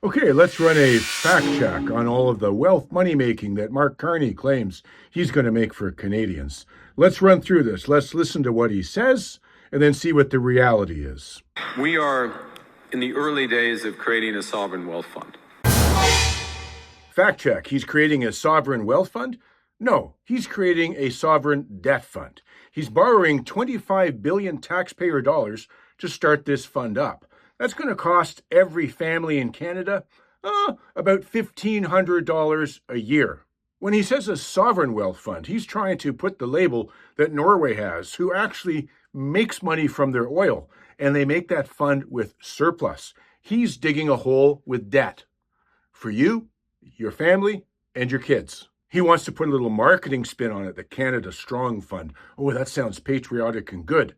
Okay, let's run a fact check on all of the wealth money making that Mark Carney claims he's going to make for Canadians. Let's run through this. Let's listen to what he says and then see what the reality is. We are in the early days of creating a sovereign wealth fund. Fact check. He's creating a sovereign wealth fund? No, he's creating a sovereign debt fund. He's borrowing 25 billion taxpayer dollars to start this fund up. That's going to cost every family in Canada about $1,500 a year. When he says a sovereign wealth fund, he's trying to put the label that Norway has, who actually makes money from their oil, and they make that fund with surplus. He's digging a hole with debt for you, your family, and your kids. He wants to put a little marketing spin on it, the Canada Strong Fund. Oh, that sounds patriotic and good,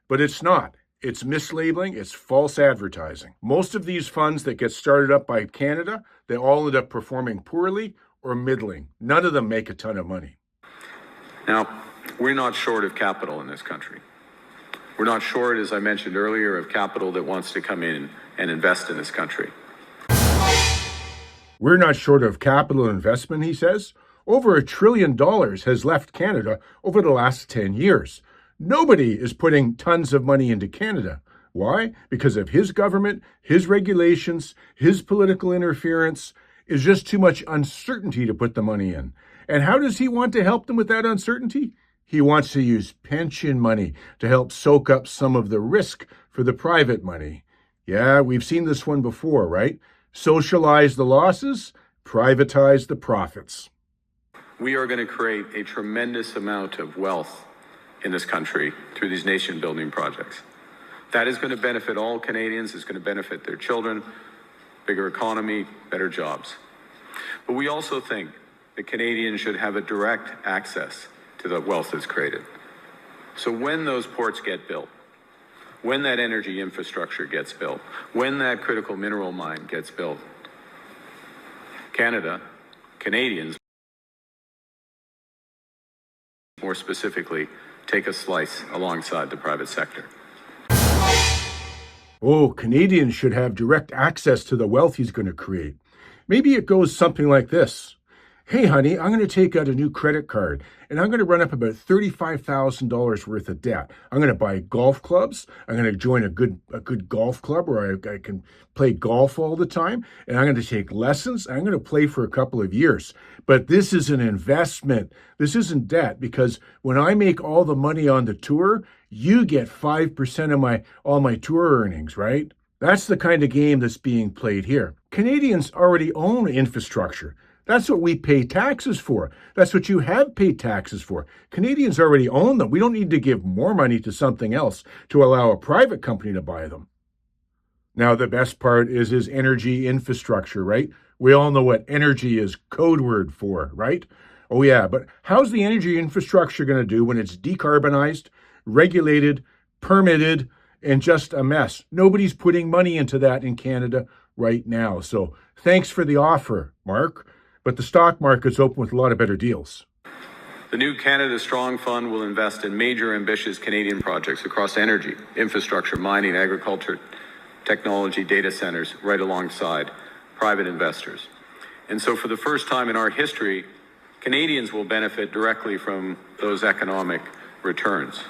but it's not. It's mislabeling, it's false advertising. Most of these funds that get started up by Canada, they all end up performing poorly or middling. None of them make a ton of money. Now, we're not short of capital in this country. We're not short, as I mentioned earlier, of capital that wants to come in and invest in this country. We're not short of capital investment, he says. Over $1 trillion has left Canada over the last 10 years. Nobody is putting tons of money into Canada. Why? Because of his government, his regulations, his political interference. Is just too much uncertainty to put the money in. And how does he want to help them with that uncertainty? He wants to use pension money to help soak up some of the risk for the private money. Yeah, we've seen this one before, right? Socialize the losses, privatize the profits. We are going to create a tremendous amount of wealth in this country through these nation-building projects. That is going to benefit all Canadians. It's going to benefit their children, bigger economy, better jobs. But we also think that Canadians should have a direct access to the wealth that's created. So when those ports get built, when that energy infrastructure gets built, when that critical mineral mine gets built, Canadians, more specifically, take a slice alongside the private sector. Oh, Canadians should have direct access to the wealth he's going to create. Maybe it goes something like this. Hey, honey, I'm going to take out a new credit card, and I'm going to run up about $35,000 worth of debt. I'm going to buy golf clubs. I'm going to join a good golf club where I can play golf all the time, and I'm going to take lessons. I'm going to play for a couple of years. But this is an investment. This isn't debt, because when I make all the money on the tour, you get 5% of all my tour earnings, right? That's the kind of game that's being played here. Canadians already own infrastructure. That's what we pay taxes for. That's what you have paid taxes for. Canadians already own them. We don't need to give more money to something else to allow a private company to buy them. Now, the best part is his energy infrastructure, right? We all know what energy is code word for, right? Oh, yeah, but how's the energy infrastructure going to do when it's decarbonized, regulated, permitted, and just a mess? Nobody's putting money into that in Canada right now. So thanks for the offer, Mark. But the stock market's open with a lot of better deals. The new Canada Strong Fund will invest in major ambitious Canadian projects across energy, infrastructure, mining, agriculture, technology, data centers, right alongside private investors. And so for the first time in our history, Canadians will benefit directly from those economic returns.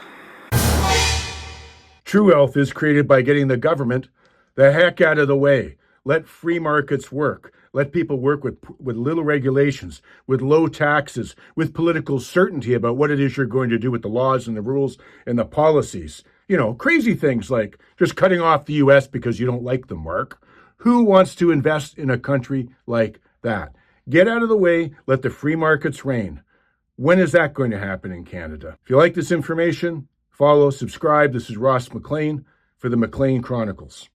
True wealth is created by getting the government the heck out of the way. Let free markets work. Let people work with little regulations, with low taxes, with political certainty about what it is you're going to do with the laws and the rules and the policies. You know, crazy things like just cutting off the U.S. because you don't like them, Mark. Who wants to invest in a country like that? Get out of the way. Let the free markets reign. When is that going to happen in Canada? If you like this information, follow, subscribe. This is Ross McLean for the McLean Chronicles.